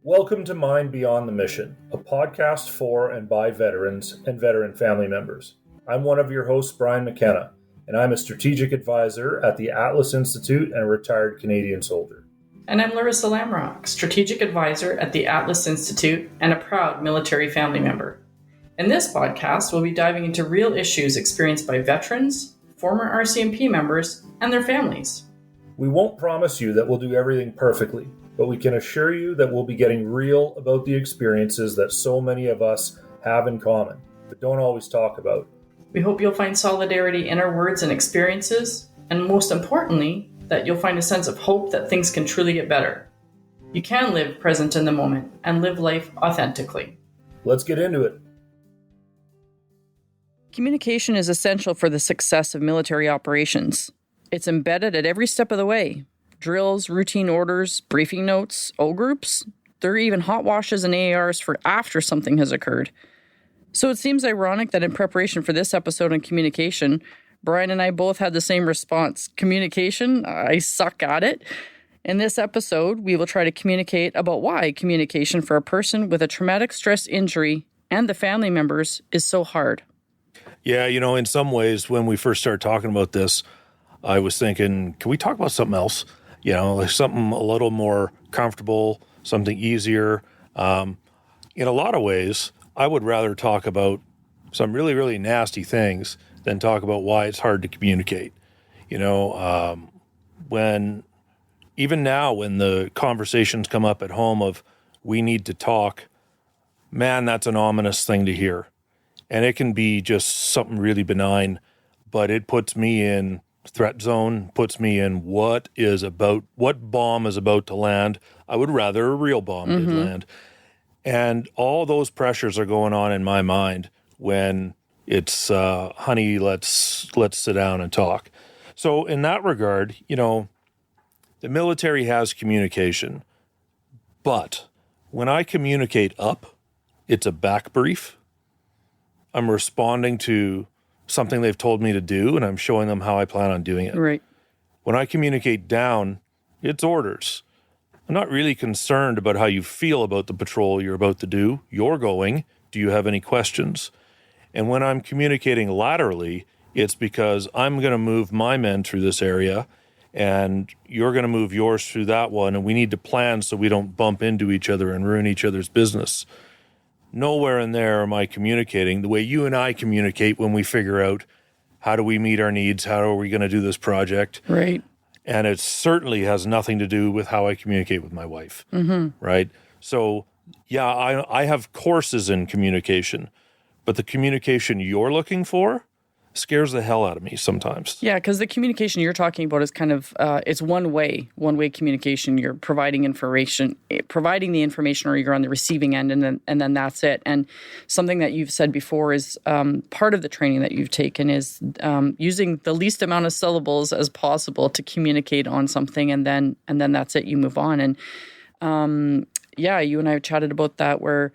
Welcome to Mind Beyond the Mission, a podcast for and by veterans and veteran family members. I'm one of your hosts, Brian McKenna, and I'm a strategic advisor at the Atlas Institute and a retired Canadian soldier. And I'm Laryssa Lamrock, strategic advisor at the Atlas Institute and a proud military family member. In this podcast, we'll be diving into real issues experienced by veterans, former RCMP members, and their families. We won't promise you that we'll do everything perfectly, but we can assure you that we'll be getting real about the experiences that so many of us have in common, but don't always talk about. We hope you'll find solidarity in our words and experiences, and most importantly, that you'll find a sense of hope that things can truly get better. You can live present in the moment and live life authentically. Let's get into it. Communication is essential for the success of military operations. It's embedded at every step of the way. Drills, routine orders, briefing notes, O groups. There are even hot washes and AARs for after something has occurred. So it seems ironic that in preparation for this episode on communication, Brian and I both had the same response. Communication, I suck at it. In this episode, we will try to communicate about why communication for a person with a traumatic stress injury and the family members is so hard. Yeah, in some ways, when we first started talking about this, I was thinking, can we talk about something else? Like something a little more comfortable, something easier. In a lot of ways, I would rather talk about some really, really nasty things than talk about why it's hard to communicate. When even now, when the conversations come up at home of we need to talk, man, that's an ominous thing to hear. And it can be just something really benign, but it puts me in threat zone, puts me in what bomb is about to land. I would rather a real bomb did land. And all those pressures are going on in my mind when it's, honey, let's sit down and talk. So in that regard, the military has communication, but when I communicate up, it's a back brief. I'm responding to something they've told me to do, and I'm showing them how I plan on doing it. Right. When I communicate down, it's orders. I'm not really concerned about how you feel about the patrol you're about to do. You're going. Do you have any questions? And when I'm communicating laterally, it's because I'm going to move my men through this area, and you're going to move yours through that one, and we need to plan so we don't bump into each other and ruin each other's business. Nowhere in there am I communicating the way you and I communicate when we figure out how do we meet our needs, how are we going to do this project. Right. And it certainly has nothing to do with how I communicate with my wife, right? So, yeah, I have courses in communication, but the communication you're looking for scares the hell out of me sometimes. Yeah, because the communication you're talking about is kind of, it's one-way communication. You're providing the information, or you're on the receiving end, and then that's it. And something that you've said before is part of the training that you've taken is using the least amount of syllables as possible to communicate on something, and then that's it. You move on. And you and I chatted about that where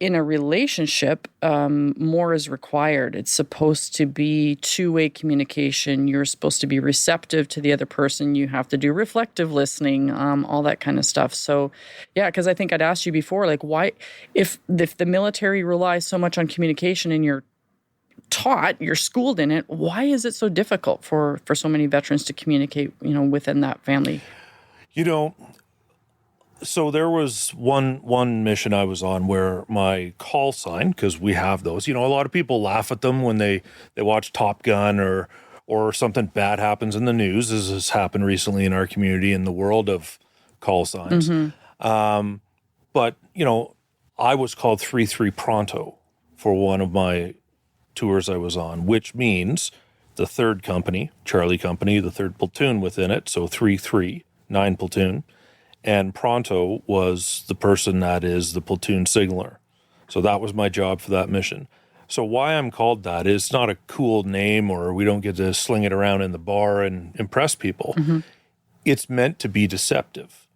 in a relationship, more is required. It's supposed to be two-way communication. You're supposed to be receptive to the other person. You have to do reflective listening, all that kind of stuff. So, yeah, because I think I'd asked you before, like, why, if the military relies so much on communication and you're schooled in it, why is it so difficult for so many veterans to communicate, within that family? So there was one mission I was on where my call sign, because we have those, a lot of people laugh at them when they watch Top Gun or something bad happens in the news, as has happened recently in our community in the world of call signs. But, I was called 3-3 Pronto for one of my tours I was on, which means the third company, Charlie Company, the third platoon within it, so 3-3, 9 platoon. And Pronto was the person that is the platoon signaler. So that was my job for that mission. So why I'm called that is not a cool name or we don't get to sling it around in the bar and impress people. It's meant to be deceptive.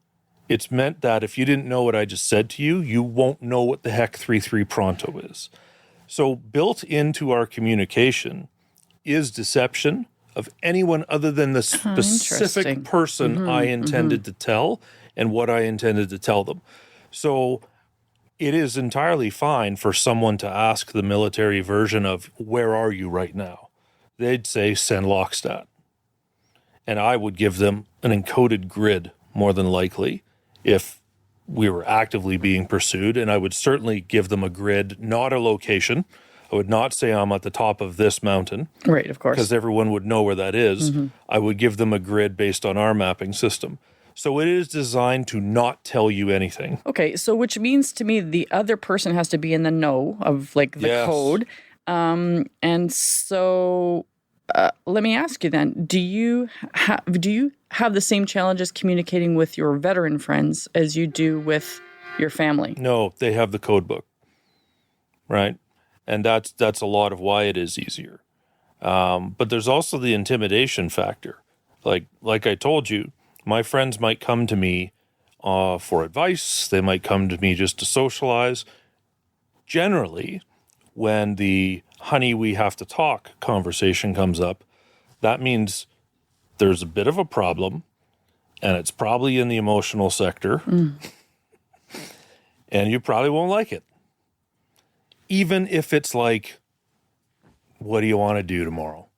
It's meant that if you didn't know what I just said to you, you won't know what the heck 3-3 Pronto is. So built into our communication is deception of anyone other than the specific person I intended to tell and what I intended to tell them. So it is entirely fine for someone to ask the military version of, where are you right now? They'd say, send Lockstat. And I would give them an encoded grid, more than likely, if we were actively being pursued. And I would certainly give them a grid, not a location. I would not say I'm at the top of this mountain. Right, of course. Because everyone would know where that is. I would give them a grid based on our mapping system. So it is designed to not tell you anything. Okay, so which means to me the other person has to be in the know of like the code. And so let me ask you then, do you have the same challenges communicating with your veteran friends as you do with your family? No, they have the code book, right? And that's a lot of why it is easier. But there's also the intimidation factor. Like I told you, my friends might come to me for advice. They might come to me just to socialize. Generally, when the honey, we have to talk conversation comes up, that means there's a bit of a problem, and it's probably in the emotional sector, and you probably won't like it. Even if it's like, what do you want to do tomorrow?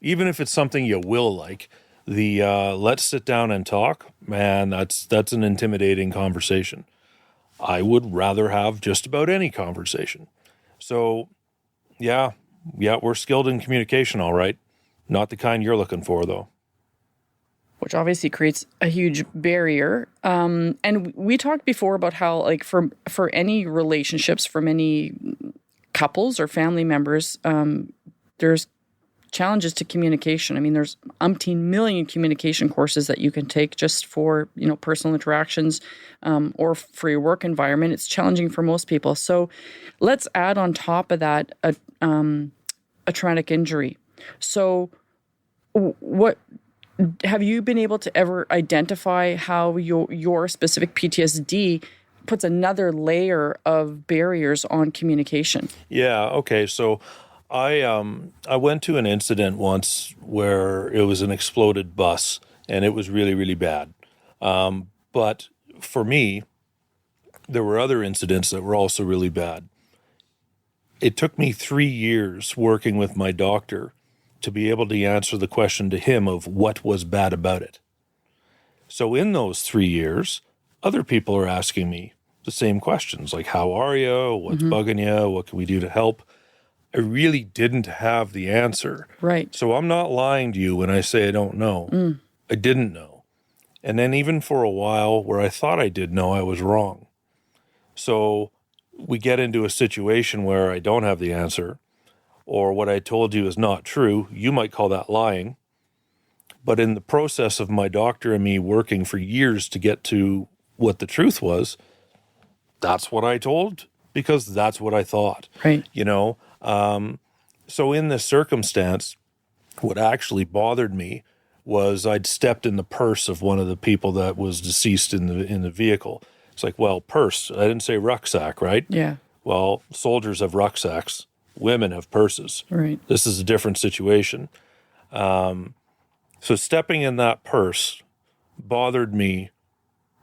Even if it's something you will like, the let's sit down and talk, man, that's an intimidating conversation. I would rather have just about any conversation. So, yeah, we're skilled in communication, all right. Not the kind you're looking for, though. Which obviously creates a huge barrier. And we talked before about how, like, for any relationships, for many couples or family members, there's challenges to communication. I mean, there's umpteen million communication courses that you can take just for, personal interactions or for your work environment. It's challenging for most people. So let's add on top of that a traumatic injury. So what have you been able to ever identify how your specific PTSD puts another layer of barriers on communication? Yeah, okay. So I went to an incident once where it was an exploded bus, and it was really, really bad. But for me, there were other incidents that were also really bad. It took me 3 years working with my doctor to be able to answer the question to him of what was bad about it. So in those 3 years, other people are asking me the same questions, like, how are you? What's bugging you? What can we do to help? I really didn't have the answer. Right. So I'm not lying to you when I say I don't know. I didn't know. And then even for a while where I thought I did know, I was wrong. So we get into a situation where I don't have the answer, or what I told you is not true. You might call that lying. But in the process of my doctor and me working for years to get to what the truth was, that's what I told, because that's what I thought. Right. So in this circumstance, what actually bothered me was I'd stepped in the purse of one of the people that was deceased in the vehicle. It's like, well, purse. I didn't say rucksack, right? Yeah. Well, soldiers have rucksacks. Women have purses. Right. This is a different situation. So stepping in that purse bothered me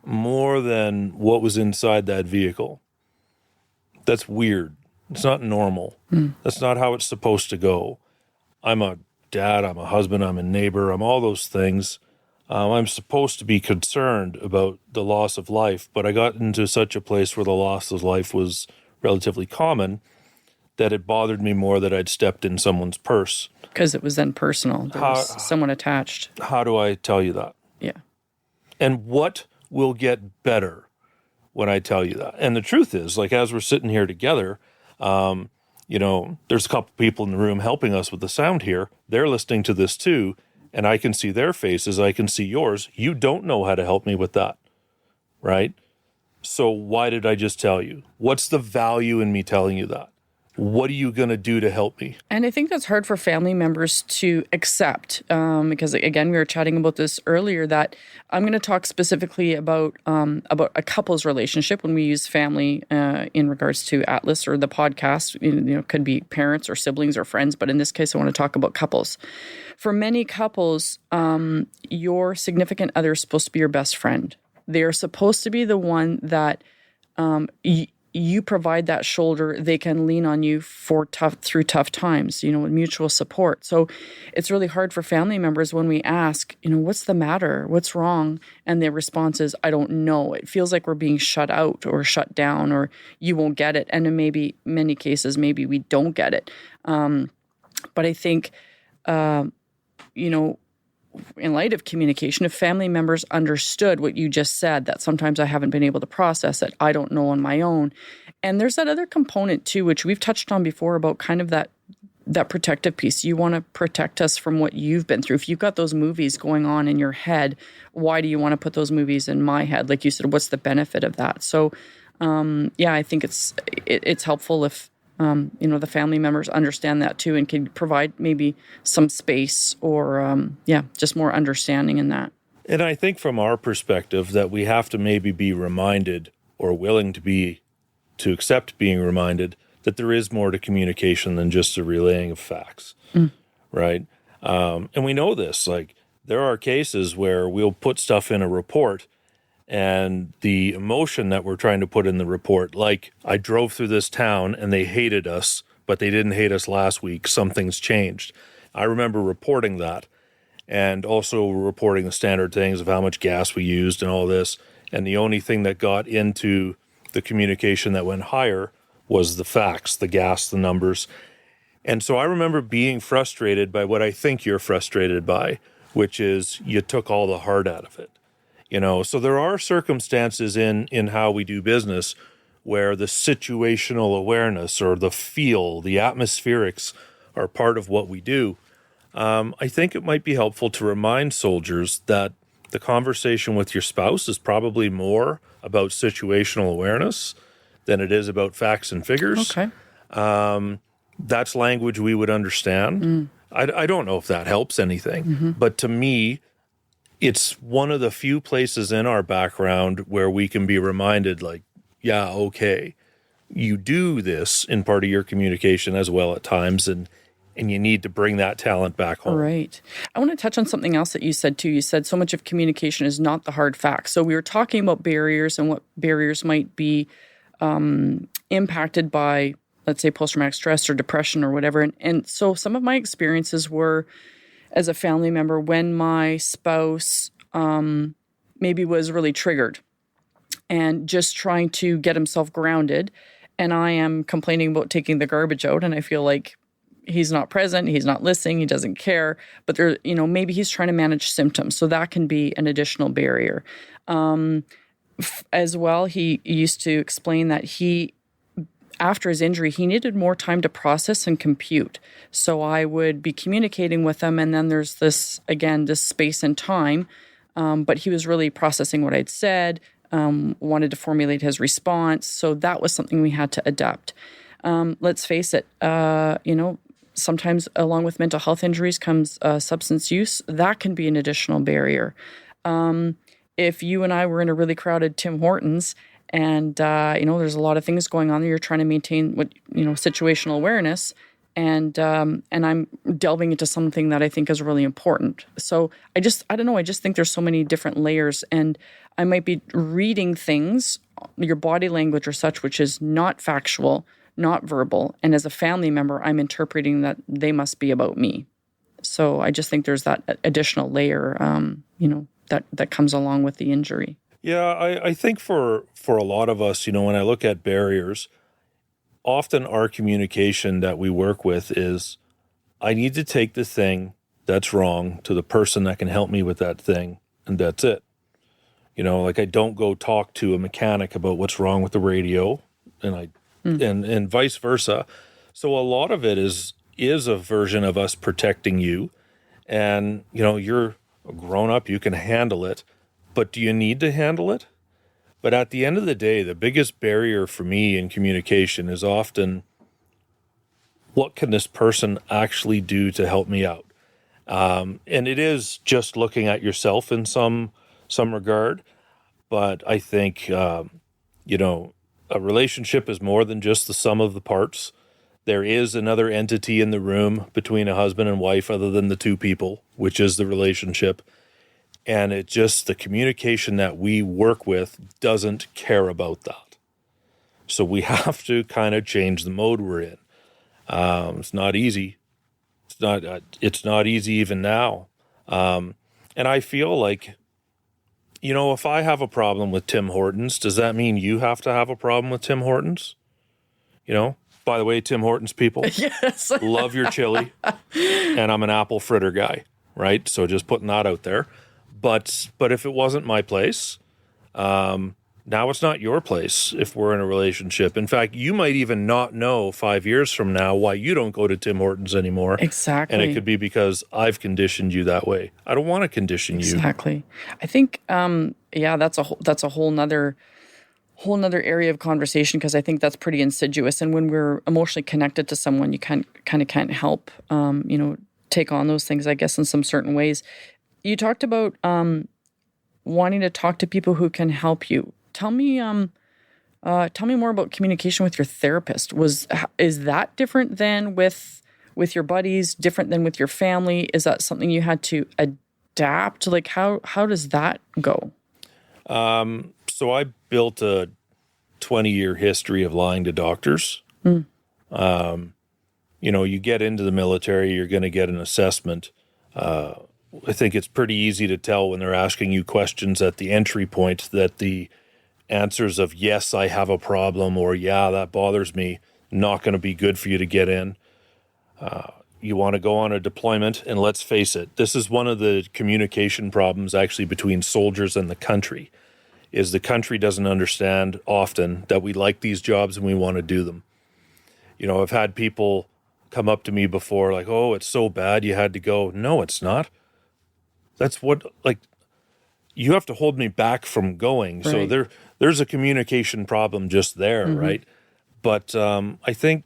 more than what was inside that vehicle. That's weird. It's not normal. That's not how it's supposed to go. I'm a dad, I'm a husband, I'm a neighbor, I'm all those things. I'm supposed to be concerned about the loss of life, but I got into such a place where the loss of life was relatively common that it bothered me more that I'd stepped in someone's purse. Because it was then personal. There was someone attached. How do I tell you that? Yeah. And what will get better when I tell you that? And the truth is, like, as we're sitting here together, there's a couple people in the room helping us with the sound here. They're listening to this too, and I can see their faces. I can see yours. You don't know how to help me with that, right? So why did I just tell you? What's the value in me telling you that? What are you going to do to help me? And I think that's hard for family members to accept because, again, we were chatting about this earlier, that I'm going to talk specifically about a couple's relationship when we use family in regards to Atlas or the podcast. Could be parents or siblings or friends, but in this case, I want to talk about couples. For many couples, your significant other is supposed to be your best friend. They're supposed to be the one that you provide that shoulder. They can lean on you through tough times, mutual support. So it's really hard for family members when we ask, what's the matter? What's wrong? And their response is, I don't know. It feels like we're being shut out or shut down, or you won't get it. And in many cases, maybe we don't get it. But I think, in light of communication, if family members understood what you just said, that sometimes I haven't been able to process it, I don't know on my own. And there's that other component too, which we've touched on before, about kind of that protective piece. You want to protect us from what you've been through. If you've got those movies going on in your head, why do you want to put those movies in my head? Like you said, what's the benefit of that? So, I think it's helpful if the family members understand that too, and can provide maybe some space or, just more understanding in that. And I think from our perspective that we have to maybe be reminded, or willing to accept being reminded, that there is more to communication than just a relaying of facts, right? And we know this, like there are cases where we'll put stuff in a report, and the emotion that we're trying to put in the report, like I drove through this town and they hated us, but they didn't hate us last week. Something's changed. I remember reporting that, and also reporting the standard things of how much gas we used and all this. And the only thing that got into the communication that went higher was the facts, the gas, the numbers. And so I remember being frustrated by what I think you're frustrated by, which is you took all the heart out of it. So there are circumstances in how we do business where the situational awareness or the feel, the atmospherics are part of what we do. I think it might be helpful to remind soldiers that the conversation with your spouse is probably more about situational awareness than it is about facts and figures. Okay. That's language we would understand. I don't know if that helps anything, but to me, it's one of the few places in our background where we can be reminded, like, yeah, okay, you do this in part of your communication as well at times, and you need to bring that talent back home. Right. I want to touch on something else that you said too. You said so much of communication is not the hard facts. So we were talking about barriers and what barriers might be impacted by, let's say, post-traumatic stress or depression or whatever. And so some of my experiences were, as a family member, when my spouse maybe was really triggered and just trying to get himself grounded, and I am complaining about taking the garbage out, and I feel like he's not present, he's not listening, he doesn't care, but maybe he's trying to manage symptoms, so that can be an additional barrier. As well, he used to explain that after his injury, he needed more time to process and compute. So I would be communicating with him, and then there's this space and time, but he was really processing what I'd said, wanted to formulate his response. So that was something we had to adapt. Let's face it, sometimes along with mental health injuries comes substance use. That can be an additional barrier. If you and I were in a really crowded Tim Hortons, and, there's a lot of things going on there. You're trying to maintain situational awareness. And I'm delving into something that I think is really important. So I don't know. I just think there's so many different layers. And I might be reading things, your body language or such, which is not factual, not verbal. And as a family member, I'm interpreting that they must be about me. So I just think there's that additional layer, that comes along with the injury. Yeah, I think for a lot of us, when I look at barriers, often our communication that we work with is, I need to take the thing that's wrong to the person that can help me with that thing, and that's it. Like I don't go talk to a mechanic about what's wrong with the radio, and and vice versa. So a lot of it is a version of us protecting you, and you're a grown up, you can handle it. But do you need to handle it? But at the end of the day, the biggest barrier for me in communication is often, what can this person actually do to help me out? And it is just looking at yourself in some regard. But I think, a relationship is more than just the sum of the parts. There is another entity in the room between a husband and wife other than the two people, which is the relationship. And it just, the communication that we work with doesn't care about that. So we have to kind of change the mode we're in. It's not easy. It's not easy even now. And I feel like, if I have a problem with Tim Hortons, does that mean you have to have a problem with Tim Hortons? By the way, Tim Hortons people, Yes. love your chili, and I'm an apple fritter guy, right? So just putting that out there. But if it wasn't my place, now it's not your place if we're in a relationship. In fact, you might even not know 5 years from now why you don't go to Tim Hortons anymore. Exactly. And it could be because I've conditioned you that way. I don't want to condition you. Exactly. I think, that's a whole nother area of conversation, because I think that's pretty insidious. And when we're emotionally connected to someone, you can't help, take on those things, I guess, in some certain ways. You talked about wanting to talk to people who can help you. Tell me more about communication with your therapist. Is that different than with your buddies? Different than with your family? Is that something you had to adapt? Like how does that go? So I built a 20-year history of lying to doctors. You get into the military, you're going to get an assessment. I think it's pretty easy to tell when they're asking you questions at the entry point that the answers of yes, I have a problem, or yeah, that bothers me, not going to be good for you to get in. You want to go on a deployment, and let's face it, this is one of the communication problems actually between soldiers and the country, is the country doesn't understand often that we like these jobs and we want to do them. I've had people come up to me before like, oh, it's so bad you had to go. No, it's not. That's what, you have to hold me back from going. Right. So there's a communication problem just there, right? But I think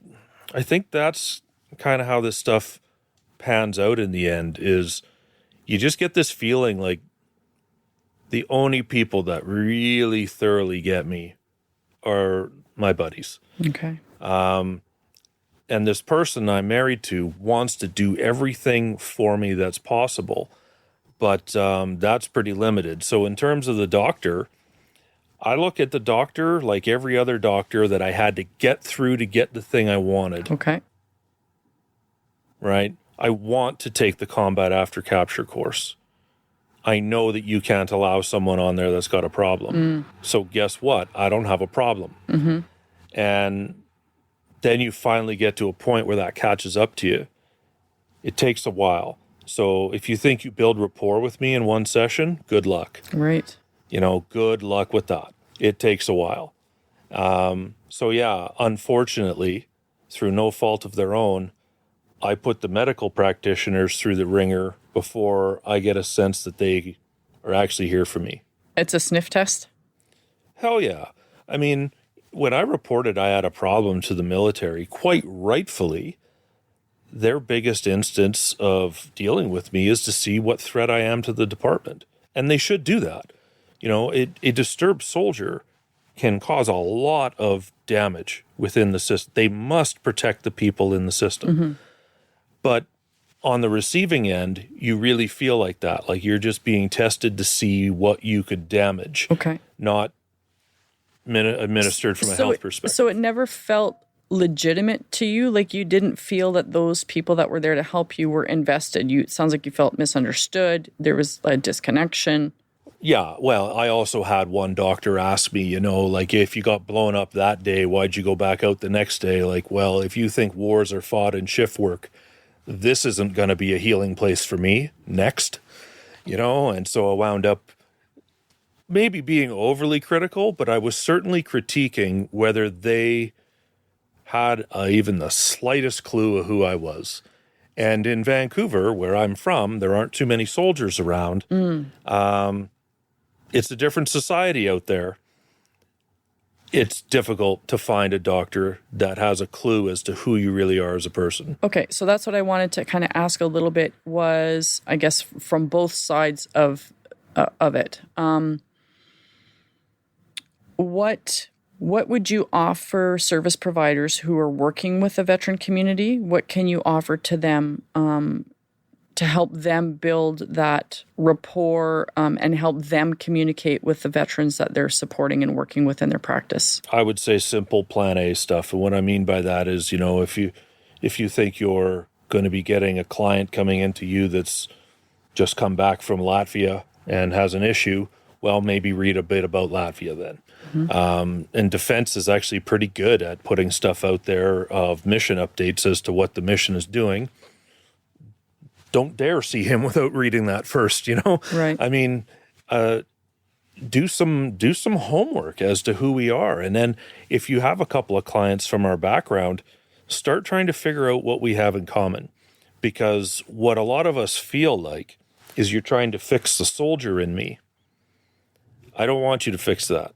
that's kind of how this stuff pans out in the end, is you just get this feeling like the only people that really thoroughly get me are my buddies. Okay. And this person I'm married to wants to do everything for me that's possible. But that's pretty limited. So in terms of the doctor, I look at the doctor like every other doctor that I had to get through to get the thing I wanted. Okay. Right? I want to take the combat after capture course. I know that you can't allow someone on there that's got a problem. So guess what? I don't have a problem. And then you finally get to a point where that catches up to you. It takes a while. So if you think you build rapport with me in one session, good luck. Right. Good luck with that. It takes a while. So yeah, unfortunately, through no fault of their own, I put the medical practitioners through the ringer before I get a sense that they are actually here for me. It's a sniff test? Hell yeah. I mean, when I reported I had a problem to the military, quite rightfully, their biggest instance of dealing with me is to see what threat I am to the department. And they should do that. A disturbed soldier can cause a lot of damage within the system. They must protect the people in the system. But on the receiving end, you really feel like that. Like you're just being tested to see what you could damage. Okay. Not administered from a health perspective. So it never felt legitimate to you? Like you didn't feel that those people that were there to help you were invested? It sounds like you felt misunderstood. There was a disconnection. Yeah, well, I also had one doctor ask me, if you got blown up that day, why'd you go back out the next day? Like, well, if you think wars are fought in shift work, this isn't going to be a healing place for me next, And so I wound up maybe being overly critical, but I was certainly critiquing whether they had even the slightest clue of who I was. And in Vancouver, where I'm from, there aren't too many soldiers around. It's a different society out there. It's difficult to find a doctor that has a clue as to who you really are as a person. Okay, so that's what I wanted to kind of ask a little bit was, I guess, from both sides of it. What would you offer service providers who are working with the veteran community? What can you offer to them to to help them build that rapport and help them communicate with the veterans that they're supporting and working with in their practice? I would say simple plan A stuff. And what I mean by that is, if you think you're going to be getting a client coming into you that's just come back from Latvia and has an issue, well, maybe read a bit about Latvia then. And defense is actually pretty good at putting stuff out there of mission updates as to what the mission is doing. Don't dare see him without reading that first, Right. I mean, do some homework as to who we are. And then if you have a couple of clients from our background, start trying to figure out what we have in common. Because what a lot of us feel like is you're trying to fix the soldier in me. I don't want you to fix that.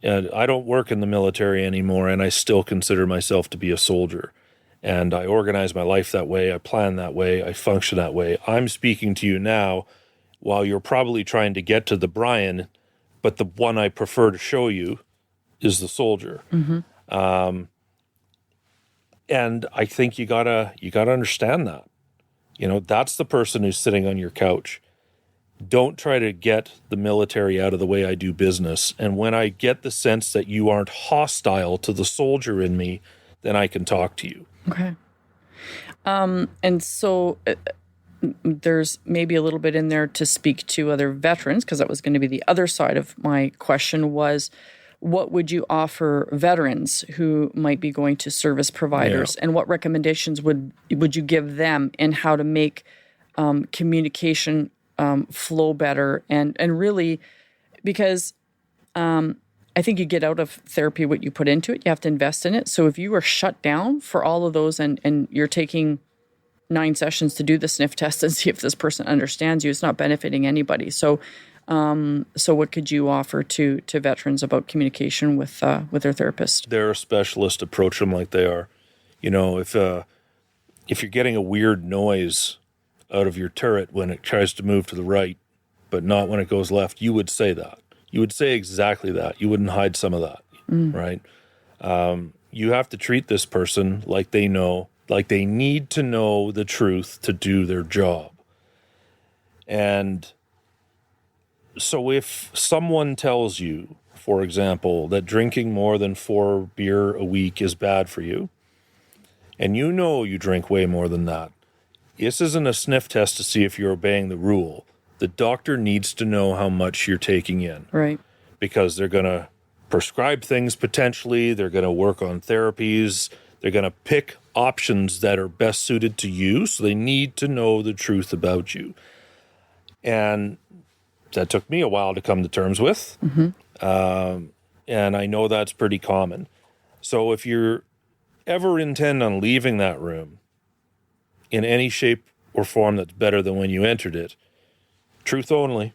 And I don't work in the military anymore, and I still consider myself to be a soldier. And I organize my life that way, I plan that way, I function that way. I'm speaking to you now while you're probably trying to get to the Brian, but the one I prefer to show you is the soldier. And I think you gotta understand that. That's the person who's sitting on your couch. Don't try to get the military out of the way I do business. And when I get the sense that you aren't hostile to the soldier in me, then I can talk to you. Okay. And so there's maybe a little bit in there to speak to other veterans, because that was going to be the other side of my question was, what would you offer veterans who might be going to service providers, and what recommendations would you give them in how to make communication flow better and really, because I think you get out of therapy what you put into it. You have to invest in it. So if you are shut down for all of those and you're taking 9 sessions to do the sniff test and see if this person understands you, it's not benefiting anybody. So what could you offer to veterans about communication with their therapist? They're a specialist. Approach them like they are. If you're getting a weird noise out of your turret when it tries to move to the right, but not when it goes left, you would say that. You would say exactly that. You wouldn't hide some of that, right? You have to treat this person like they need to know the truth to do their job. And so if someone tells you, for example, that drinking more than 4 beer a week is bad for you, and you drink way more than that, this isn't a sniff test to see if you're obeying the rule. The doctor needs to know how much you're taking in. Right. Because they're going to prescribe things potentially, they're going to work on therapies, they're going to pick options that are best suited to you, so they need to know the truth about you. And that took me a while to come to terms with. And I know that's pretty common. So if you're ever intend on leaving that room in any shape or form that's better than when you entered it, truth only,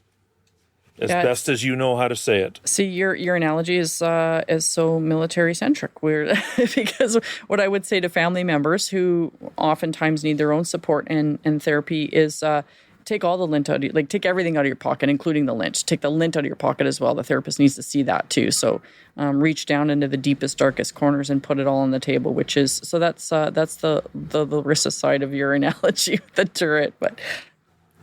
as best as you know how to say it. See, your analogy is so military centric. Because what I would say to family members who oftentimes need their own support and therapy is take all the lint out of take everything out of your pocket, including the lint. Take the lint out of your pocket as well. The therapist needs to see that too. So reach down into the deepest, darkest corners and put it all on the table. That's the Laryssa side of your analogy with the turret, but.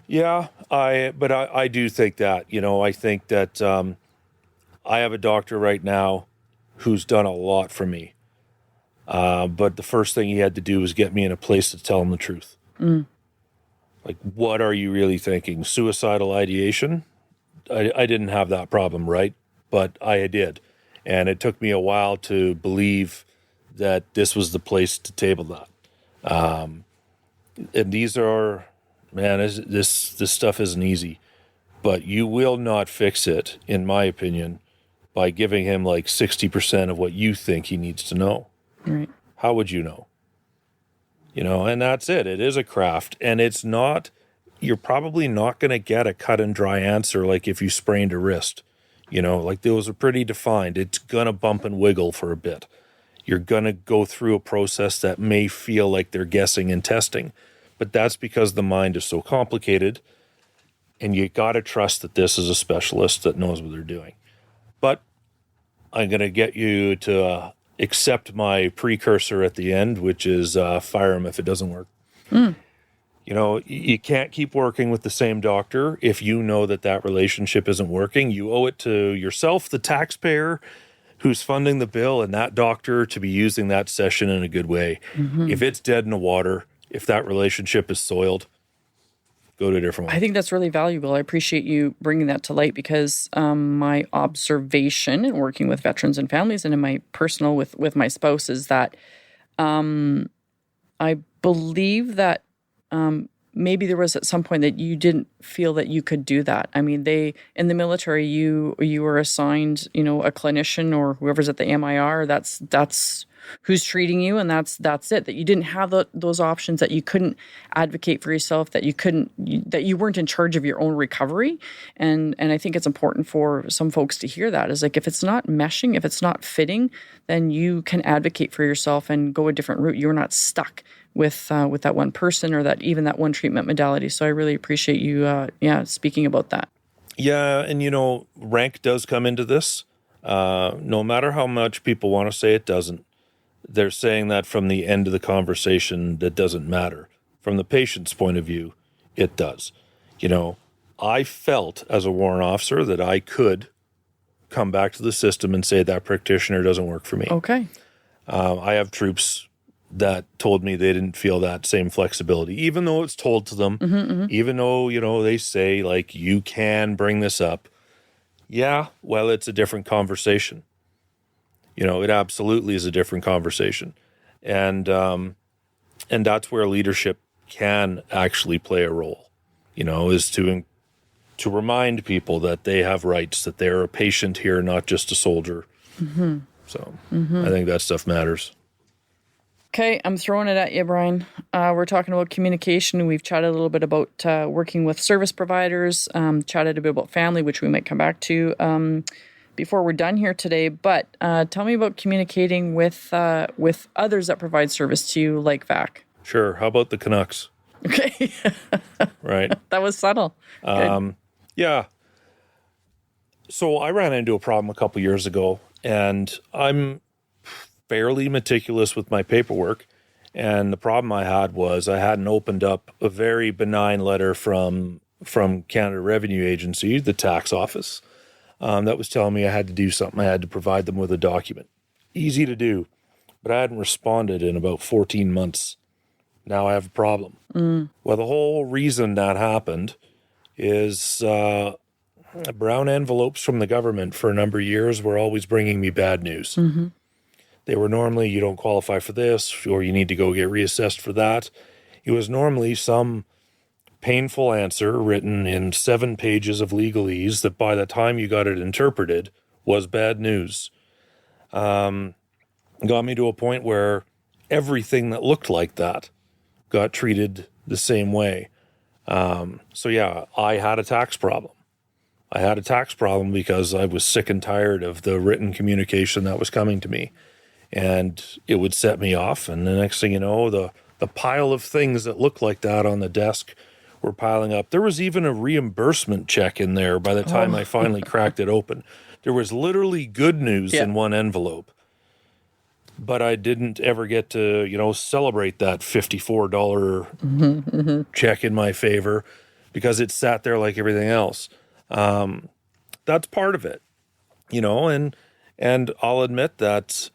Yeah, I do think that, I think that I have a doctor right now who's done a lot for me. But the first thing he had to do was get me in a place to tell him the truth. Like, what are you really thinking? Suicidal ideation? I didn't have that problem, right? But I did. And it took me a while to believe that this was the place to table that. And these are... Man, this stuff isn't easy, but you will not fix it, in my opinion, by giving him 60% of what you think he needs to know. Right. How would you know? And that's it. It is a craft, and you're probably not going to get a cut and dry answer like if you sprained a wrist. Those are pretty defined. It's going to bump and wiggle for a bit. You're going to go through a process that may feel like they're guessing and testing. But that's because the mind is so complicated, and you got to trust that this is a specialist that knows what they're doing. But I'm going to get you to accept my precursor at the end, which is fire him if it doesn't work. You can't keep working with the same doctor if you know that relationship isn't working. You owe it to yourself, the taxpayer who's funding the bill, and that doctor to be using that session in a good way. If it's dead in the water, if that relationship is soiled, go to a different one. I think that's really valuable. I appreciate you bringing that to light because my observation in working with veterans and families and in my personal with my spouse is that I believe that maybe there was at some point that you didn't feel that you could do that. I mean, in the military, you were assigned, a clinician or whoever's at the MIR. That's who's treating you, and that's it. That you didn't have those options. That you couldn't advocate for yourself. That you weren't in charge of your own recovery. And I think it's important for some folks to hear that. Is like if it's not meshing, if it's not fitting, then you can advocate for yourself and go a different route. You're not stuck with that one person or that one treatment modality. So I really appreciate you, speaking about that. Yeah, and rank does come into this. No matter how much people want to say it doesn't, they're saying that from the end of the conversation, that doesn't matter. From the patient's point of view, it does. I felt as a warrant officer that I could come back to the system and say that practitioner doesn't work for me. Okay. I have troops that told me they didn't feel that same flexibility, even though it's told to them, even though, they say, like, you can bring this up. Yeah, well, it's a different conversation. It absolutely is a different conversation. And that's where leadership can actually play a role, is to remind people that they have rights, that they're a patient here, not just a soldier. So I think that stuff matters. Okay, I'm throwing it at you, Brian. We're talking about communication. We've chatted a little bit about working with service providers, chatted a bit about family, which we might come back to before we're done here today. But tell me about communicating with others that provide service to you, like VAC. Sure. How about the Canucks? Okay. Right. That was subtle. Yeah. So I ran into a problem a couple years ago, and I'm fairly meticulous with my paperwork. And the problem I had was I hadn't opened up a very benign letter from Canada Revenue Agency, the tax office, that was telling me I had to do something. I had to provide them with a document. Easy to do, but I hadn't responded in about 14 months. Now I have a problem. Well, the whole reason that happened is brown envelopes from the government for a number of years were always bringing me bad news. They were normally, you don't qualify for this, or you need to go get reassessed for that. It was normally some painful answer written in 7 pages of legalese that by the time you got it interpreted was bad news. Got me to a point where everything that looked like that got treated the same way. So yeah, I had a tax problem. I had a tax problem because I was sick and tired of the written communication that was coming to me. And it would set me off. And the next thing you know, the pile of things that looked like that on the desk were piling up. There was even a reimbursement check in there by the time I finally cracked it open. There was literally good news in one envelope. But I didn't ever get to, celebrate that $54 check in my favor because it sat there like everything else. That's part of it, and I'll admit that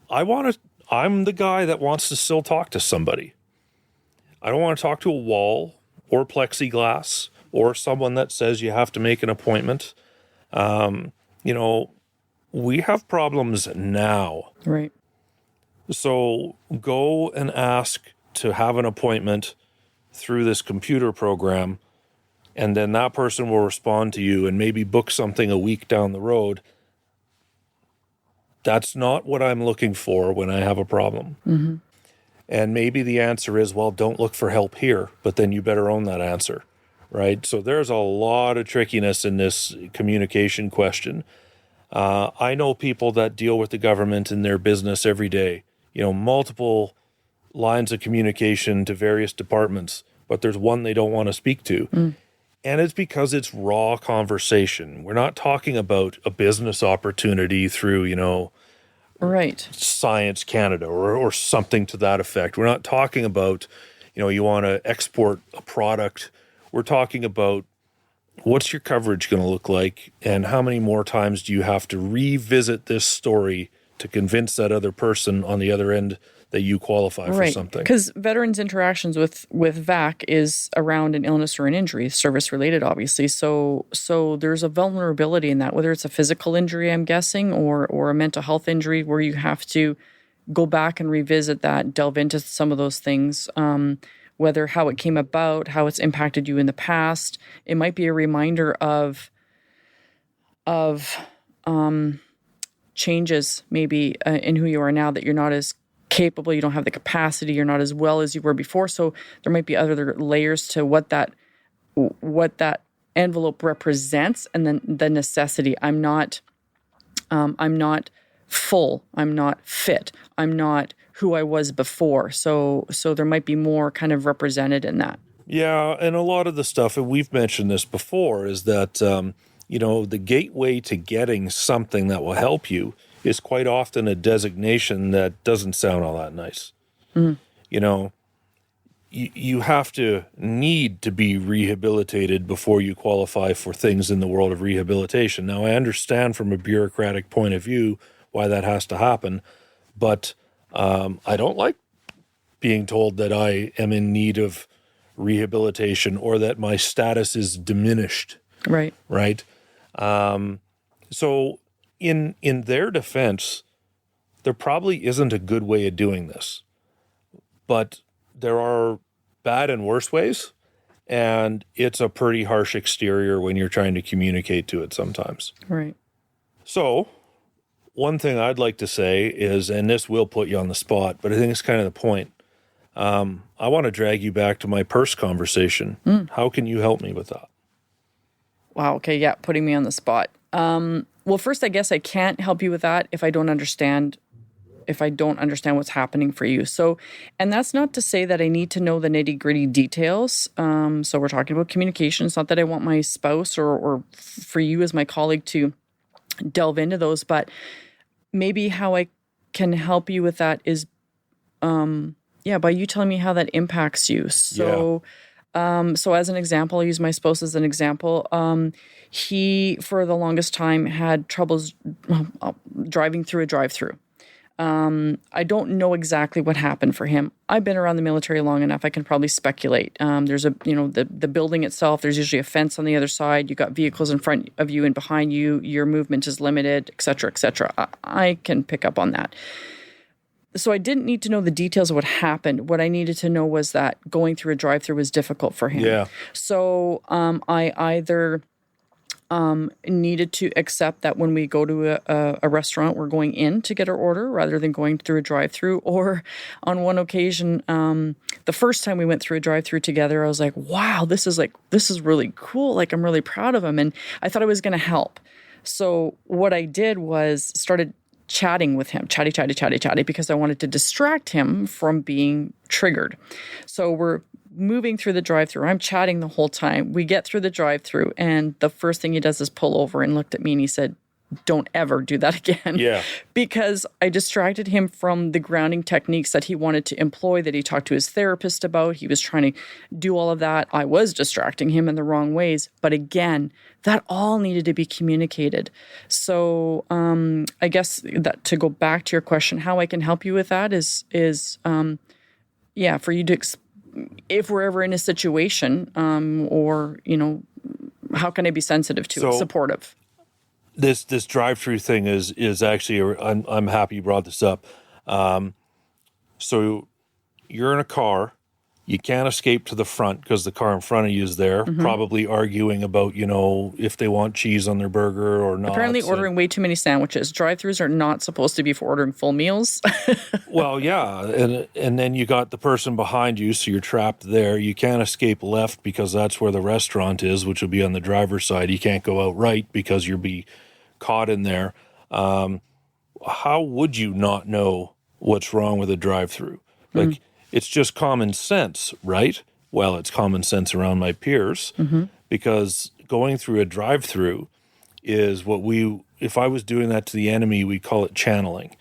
I'm the guy that wants to still talk to somebody. I don't want to talk to a wall or plexiglass or someone that says you have to make an appointment. We have problems now. Right. So go and ask to have an appointment through this computer program, and then that person will respond to you and maybe book something a week down the road. That's not what I'm looking for when I have a problem. And maybe the answer is, well, don't look for help here, but then you better own that answer, right? So there's a lot of trickiness in this communication question. I know people that deal with the government in their business every day, multiple lines of communication to various departments, but there's one they don't want to speak to. And it's because it's raw conversation. We're not talking about a business opportunity through, right, Science Canada or something to that effect. We're not talking about, you want to export a product. We're talking about what's your coverage going to look like, and how many more times do you have to revisit this story to convince that other person on the other end that you qualify for something. Because veterans' interactions with VAC is around an illness or an injury, service-related, obviously. So there's a vulnerability in that, whether it's a physical injury, I'm guessing, or a mental health injury where you have to go back and revisit that, delve into some of those things, whether how it came about, how it's impacted you in the past. It might be a reminder of changes maybe in who you are now, that you're not as capable, you don't have the capacity, you're not as well as you were before. So there might be other layers to what that envelope represents, and then the necessity. I'm not full. I'm not fit. I'm not who I was before. So there might be more kind of represented in that. Yeah, and a lot of the stuff, and we've mentioned this before, is that the gateway to getting something that will help you is quite often a designation that doesn't sound all that nice. Mm. You have to need to be rehabilitated before you qualify for things in the world of rehabilitation. Now, I understand from a bureaucratic point of view why that has to happen, but I don't like being told that I am in need of rehabilitation or that my status is diminished. Right. Right. So in their defense, there probably isn't a good way of doing this, but there are bad and worse ways, and it's a pretty harsh exterior when you're trying to communicate to it sometimes. Right. So one thing I'd like to say is, and this will put you on the spot, but I think it's kind of the point. I want to drag you back to my purse conversation. How can you help me with that? Wow. Okay. Yeah. Putting me on the spot. Well, first, I guess I can't help you with that if I don't understand what's happening for you. So, and that's not to say that I need to know the nitty-gritty details. So we're talking about communication. It's not that I want my spouse or for you as my colleague to delve into those, but maybe how I can help you with that is, by you telling me how that impacts you. So, so as an example, I'll use my spouse as an example. He, for the longest time, had troubles driving through a drive-through. I don't know exactly what happened for him. I've been around the military long enough. I can probably speculate. There's the building itself, there's usually a fence on the other side. You got vehicles in front of you and behind you. Your movement is limited, et cetera, et cetera. I can pick up on that. So I didn't need to know the details of what happened. What I needed to know was that going through a drive-through was difficult for him. Yeah. So I either needed to accept that when we go to a restaurant, we're going in to get our order rather than going through a drive-through. Or on one occasion, the first time we went through a drive-through together, I was like, wow, this is really cool. Like, I'm really proud of him. And I thought I was going to help. So what I did was started chatting with him, chatty, because I wanted to distract him from being triggered. So we're moving through the drive-through. I'm chatting the whole time. We get through the drive-through, and the first thing he does is pull over and looked at me, and he said, "Don't ever do that again." Yeah. Because I distracted him from the grounding techniques that he wanted to employ, that he talked to his therapist about. He was trying to do all of that. I was distracting him in the wrong ways. But again, that all needed to be communicated. So I guess that to go back to your question, how I can help you with that is for you to if we're ever in a situation, or how can I be sensitive to it, supportive? This drive-through thing is actually, I'm happy you brought this up. So you're in a car, you can't escape to the front because the car in front of you is there, probably arguing about, if they want cheese on their burger or not. Apparently ordering way too many sandwiches. Drive-thrus are not supposed to be for ordering full meals. Well, yeah. And then you got the person behind you, so you're trapped there. You can't escape left because that's where the restaurant is, which will be on the driver's side. You can't go out right because you'll be caught in there. How would you not know what's wrong with a drive-through? Like, it's just common sense, right? Well, it's common sense around my peers because going through a drive-through is if I was doing that to the enemy, we call it channeling.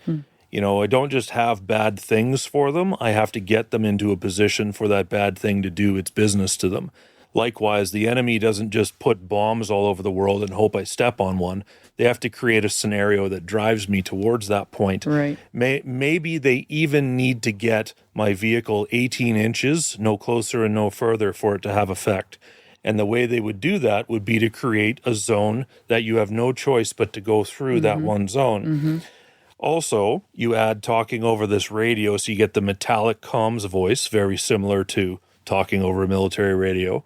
I don't just have bad things for them. I have to get them into a position for that bad thing to do its business to them. Likewise, the enemy doesn't just put bombs all over the world and hope I step on one. They have to create a scenario that drives me towards that point. Right. Maybe they even need to get my vehicle 18 inches, no closer and no further, for it to have effect. And the way they would do that would be to create a zone that you have no choice but to go through that one zone. Also, you add talking over this radio, so you get the metallic comms voice, very similar to talking over a military radio.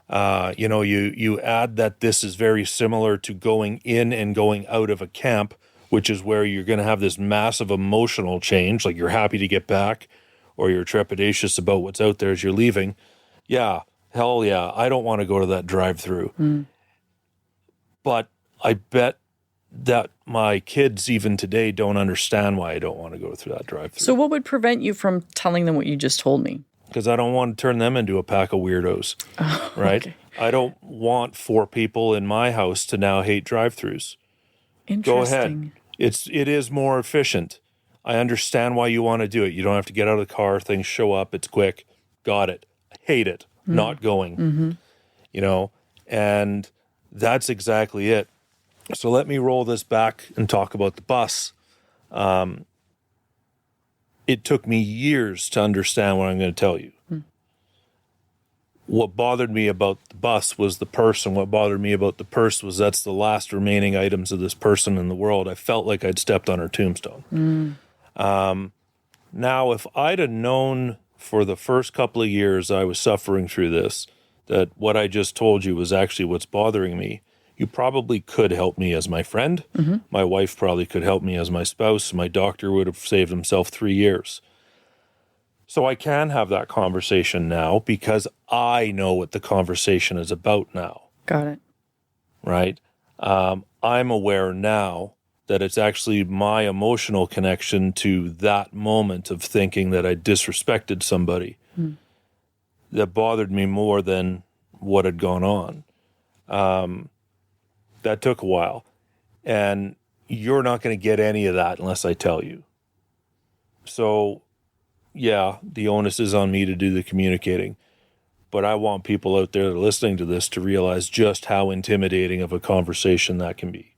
You add that this is very similar to going in and going out of a camp, which is where you're going to have this massive emotional change, like you're happy to get back or you're trepidatious about what's out there as you're leaving. Yeah, hell yeah, I don't want to go to that drive-through. But I bet that my kids even today don't understand why I don't want to go through that drive-through. So what would prevent you from telling them what you just told me? Because I don't want to turn them into a pack of weirdos, right? Okay. I don't want 4 people in my house to now hate drive-thrus. Go ahead. It is more efficient. I understand why you want to do it. You don't have to get out of the car. Things show up. It's quick. Got it. Hate it. Not going. And that's exactly it. So let me roll this back and talk about the bus. It took me years to understand what I'm going to tell you. What bothered me about the bus was the purse, and what bothered me about the purse was that's the last remaining items of this person in the world. I felt like I'd stepped on her tombstone. Now, if I'd have known for the first couple of years I was suffering through this, that what I just told you was actually what's bothering me, you probably could help me as my friend. My wife probably could help me as my spouse. My doctor would have saved himself 3 years. So I can have that conversation now because I know what the conversation is about now. Got it. Right? I'm aware now that it's actually my emotional connection to that moment of thinking that I disrespected somebody that bothered me more than what had gone on. That took a while. And you're not going to get any of that unless I tell you. So, yeah, the onus is on me to do the communicating. But I want people out there that are listening to this to realize just how intimidating of a conversation that can be.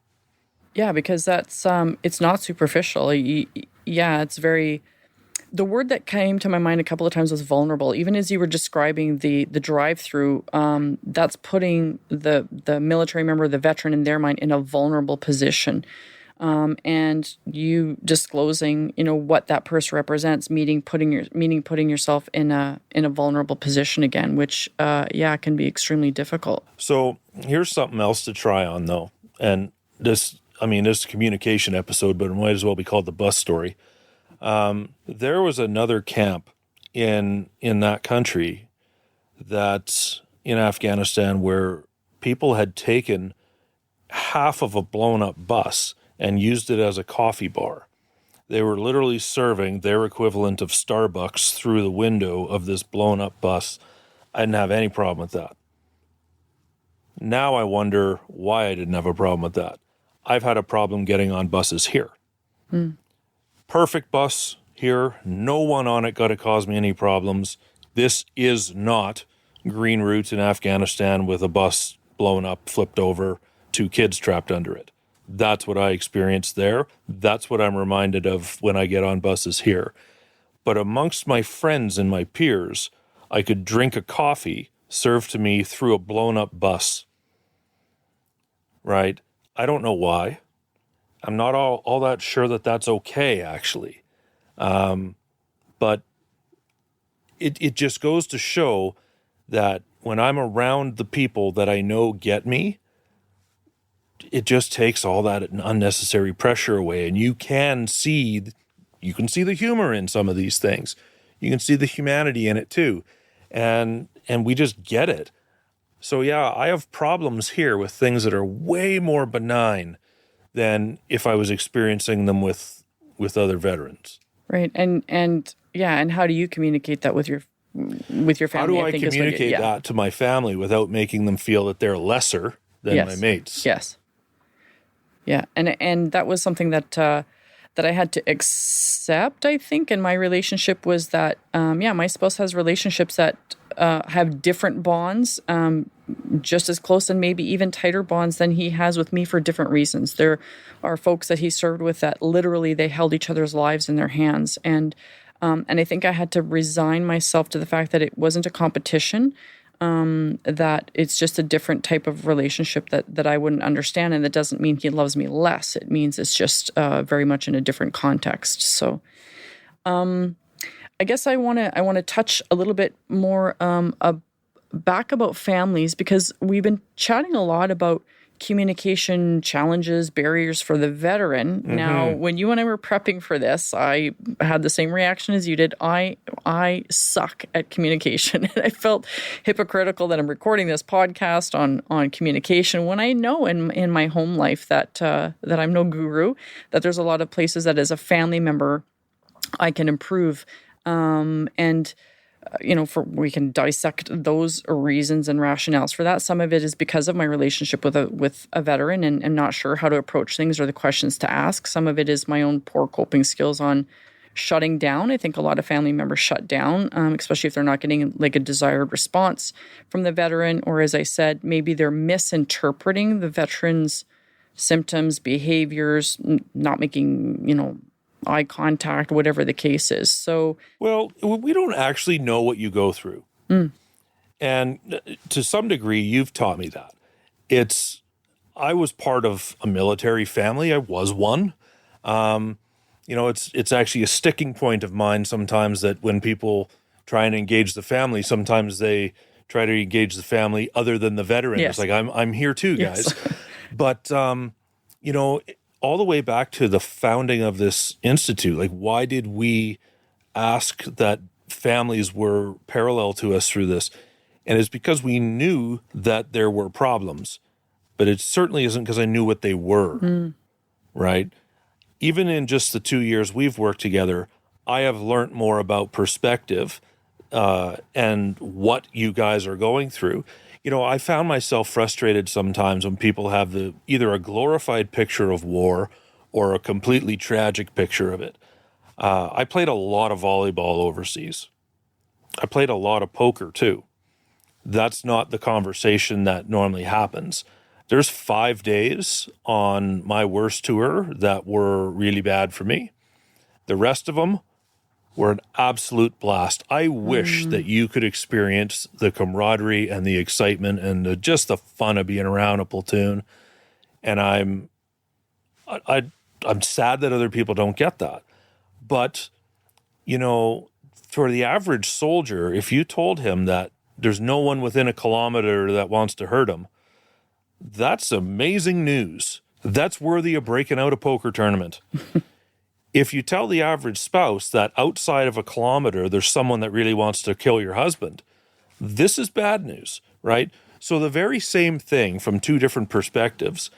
Yeah, because that's, it's not superficial. It's very... The word that came to my mind a couple of times was vulnerable. Even as you were describing the drive-through, that's putting the military member, the veteran in their mind in a vulnerable position. And you disclosing, what that person represents, meaning putting yourself in a vulnerable position again, which, can be extremely difficult. So here's something else to try on, though. And this is a communication episode, but it might as well be called the bus story. There was another camp in that country that's in Afghanistan where people had taken half of a blown up bus and used it as a coffee bar. They were literally serving their equivalent of Starbucks through the window of this blown up bus. I didn't have any problem with that. Now I wonder why I didn't have a problem with that. I've had a problem getting on buses here. Perfect bus here. No one on it got to cause me any problems. This is not green route in Afghanistan with a bus blown up, flipped over, 2 kids trapped under it. That's what I experienced there. That's what I'm reminded of when I get on buses here. But amongst my friends and my peers, I could drink a coffee served to me through a blown up bus. Right? I don't know why. I'm not all that sure that that's okay, actually. But it just goes to show that when I'm around the people that I know get me, it just takes all that unnecessary pressure away. And you can see the humor in some of these things. You can see the humanity in it too. And we just get it. So yeah, I have problems here with things that are way more benign than if I was experiencing them with other veterans. Right. And how do you communicate that with your family? How do I communicate that to my family without making them feel that they're lesser than my mates? Yes. Yeah. And that was something that that I had to accept, I think, in my relationship was that, my spouse has relationships that have different bonds, just as close and maybe even tighter bonds than he has with me for different reasons. There are folks that he served with that literally they held each other's lives in their hands. And I think I had to resign myself to the fact that it wasn't a competition, that it's just a different type of relationship that I wouldn't understand. And that doesn't mean he loves me less. It means it's just very much in a different context. So I guess I want to touch a little bit more back about families, because we've been chatting a lot about communication challenges, barriers for the veteran. Mm-hmm. Now, when you and I were prepping for this, I had the same reaction as you did. I suck at communication, and I felt hypocritical that I'm recording this podcast on communication when I know in my home life that I'm no guru, that there's a lot of places that as a family member I can improve. We can dissect those reasons and rationales for that. Some of it is because of my relationship with a veteran and not sure how to approach things or the questions to ask. Some of it is my own poor coping skills on shutting down. I think a lot of family members shut down, especially if they're not getting like a desired response from the veteran, or as I said, maybe they're misinterpreting the veteran's symptoms, behaviors, not making, eye contact, whatever the case is. So, well, we don't actually know what you go through. And to some degree, you've taught me that. I was part of a military family. I was one. It's actually a sticking point of mine sometimes that when people try and engage the family, sometimes they try to engage the family other than the veteran. Yes. It's like, I'm here too, guys. Yes. But, all the way back to the founding of this institute, like, why did we ask that families were parallel to us through this? And it's because we knew that there were problems, but it certainly isn't because I knew what they were, right? Even in just the 2 years we've worked together, I have learned more about perspective and what you guys are going through. I found myself frustrated sometimes when people have either a glorified picture of war or a completely tragic picture of it. I played a lot of volleyball overseas. I played a lot of poker too. That's not the conversation that normally happens. There's 5 days on my worst tour that were really bad for me. The rest of them were an absolute blast. I wish that you could experience the camaraderie and the excitement and just the fun of being around a platoon. And I'm sad that other people don't get that. But, for the average soldier, if you told him that there's no one within a kilometer that wants to hurt him, that's amazing news. That's worthy of breaking out a poker tournament. If you tell the average spouse that outside of a kilometer, there's someone that really wants to kill your husband, this is bad news, right? So the very same thing from two different perspectives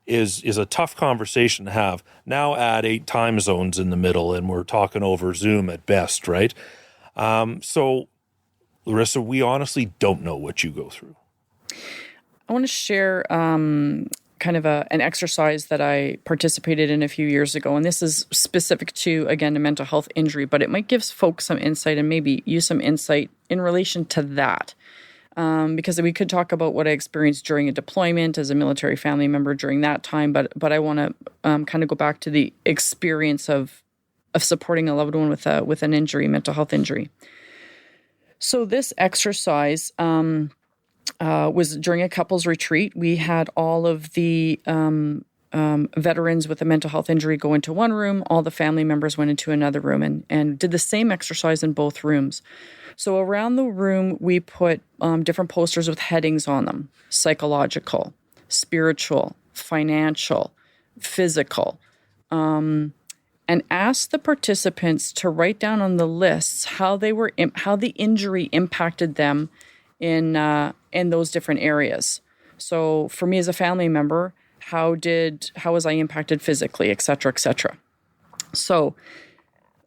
is a tough conversation to have. Now add 8 time zones in the middle and we're talking over Zoom at best, right? So Laryssa, we honestly don't know what you go through. I want to share kind of an exercise that I participated in a few years ago. And this is specific to, again, a mental health injury, but it might give folks some insight and maybe you some insight in relation to that. Because we could talk about what I experienced during a deployment as a military family member during that time, but I want to kind of go back to the experience of supporting a loved one with an injury, mental health injury. So this exercise was during a couples retreat. We had all of the veterans with a mental health injury go into one room. All the family members went into another room and did the same exercise in both rooms. So around the room, we put different posters with headings on them: psychological, spiritual, financial, physical, and asked the participants to write down on the lists how the injury impacted them in those different areas. So for me as a family member, how was I impacted physically, et cetera, et cetera. So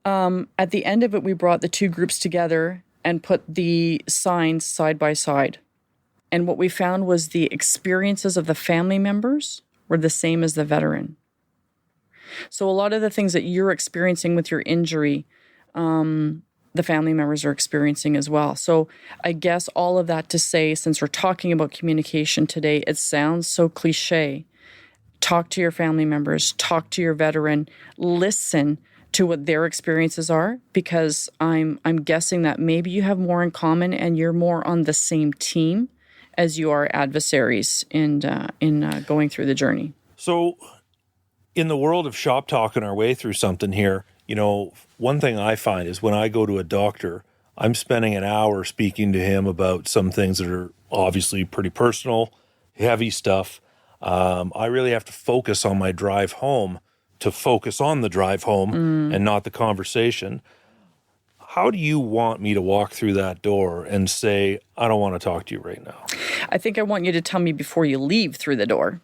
at the end of it, we brought the two groups together and put the signs side by side. And what we found was the experiences of the family members were the same as the veteran. So a lot of the things that you're experiencing with your injury, the family members are experiencing as well. So I guess all of that to say, since we're talking about communication today, it sounds so cliche. Talk to your family members, talk to your veteran, listen to what their experiences are, because I'm guessing that maybe you have more in common and you're more on the same team as you are adversaries in going through the journey. So in the world of shop talking our way through something here, one thing I find is when I go to a doctor, I'm spending an hour speaking to him about some things that are obviously pretty personal, heavy stuff. I really have to focus on my drive home to focus on the drive home and not the conversation. How do you want me to walk through that door and say, I don't want to talk to you right now? I think I want you to tell me before you leave through the door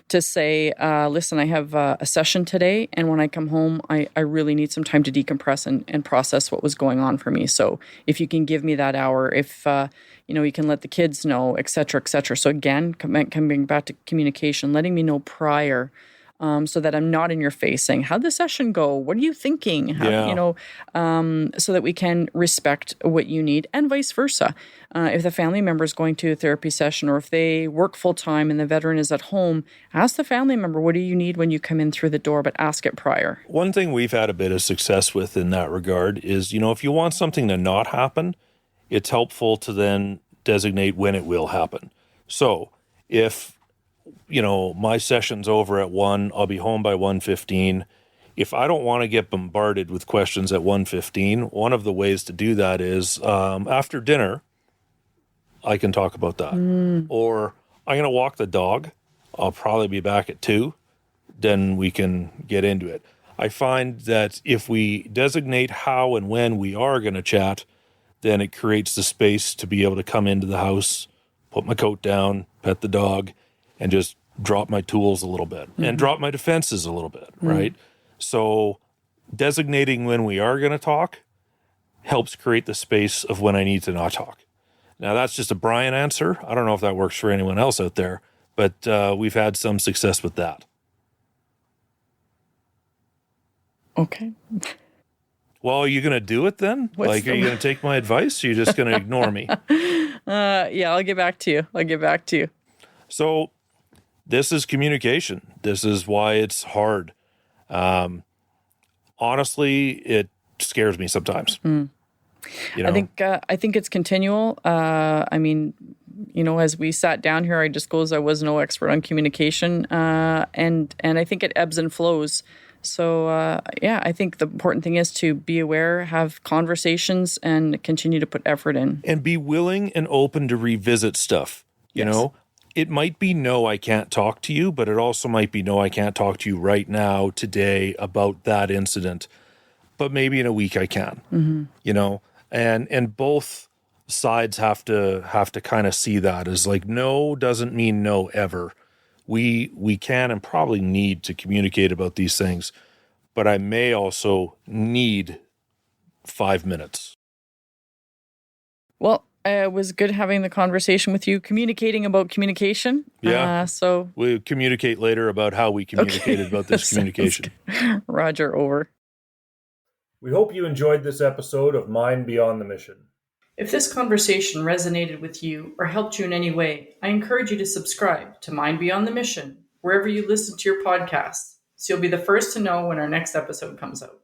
to say, listen, I have a session today, and when I come home, I really need some time to decompress and process what was going on for me. So if you can give me that hour, if you can let the kids know, et cetera, et cetera. So again, coming back to communication, letting me know prior, so that I'm not in your face saying, how'd the session go? What are you thinking? So that we can respect what you need, and vice versa. If the family member is going to a therapy session, or if they work full time and the veteran is at home, ask the family member, what do you need when you come in through the door, but ask it prior. One thing we've had a bit of success with in that regard is, if you want something to not happen, it's helpful to then designate when it will happen. So if my session's over at 1, I'll be home by 1:15. If I don't want to get bombarded with questions at 1:15, one of the ways to do that is after dinner, I can talk about that. Or I'm going to walk the dog. I'll probably be back at 2. Then we can get into it. I find that if we designate how and when we are going to chat, then it creates the space to be able to come into the house, put my coat down, pet the dog, and just drop my tools a little bit and drop my defenses a little bit, right? So designating when we are going to talk helps create the space of when I need to not talk. Now, that's just a Brian answer. I don't know if that works for anyone else out there, but we've had some success with that. Okay. Well, are you going to do it then? Are you going to take my advice? Or are you just going to ignore me? Yeah, I'll get back to you. So this is communication. This is why it's hard. Honestly, it scares me sometimes. I think it's continual. As we sat down here, I disclosed I was no expert on communication, and I think it ebbs and flows. So, I think the important thing is to be aware, have conversations, and continue to put effort in. And be willing and open to revisit stuff. You know, it might be, no, I can't talk to you, but it also might be, no, I can't talk to you right now, today, about that incident. But maybe in a week I can, and both sides have to kind of see that as like, no doesn't mean no ever. We can and probably need to communicate about these things, but I may also need 5 minutes. Well, it was good having the conversation with you, communicating about communication. Yeah. So we'll communicate later about how we communicated about this communication. Roger, over. We hope you enjoyed this episode of Mind Beyond the Mission. If this conversation resonated with you or helped you in any way, I encourage you to subscribe to Mind Beyond the Mission wherever you listen to your podcasts, so you'll be the first to know when our next episode comes out.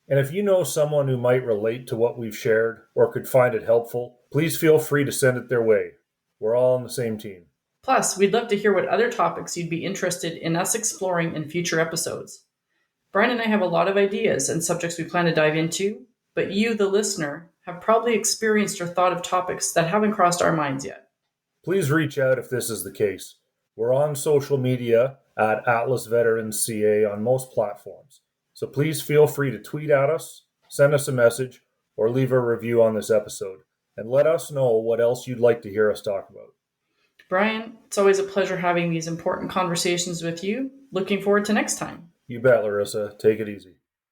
And if you know someone who might relate to what we've shared or could find it helpful, please feel free to send it their way. We're all on the same team. Plus, we'd love to hear what other topics you'd be interested in us exploring in future episodes. Brian and I have a lot of ideas and subjects we plan to dive into, but you, the listener, have probably experienced or thought of topics that haven't crossed our minds yet. Please reach out if this is the case. We're on social media at Atlas Veterans CA on most platforms. So please feel free to tweet at us, send us a message, or leave a review on this episode, and let us know what else you'd like to hear us talk about. Brian, it's always a pleasure having these important conversations with you. Looking forward to next time. You bet, Laryssa. Take it easy.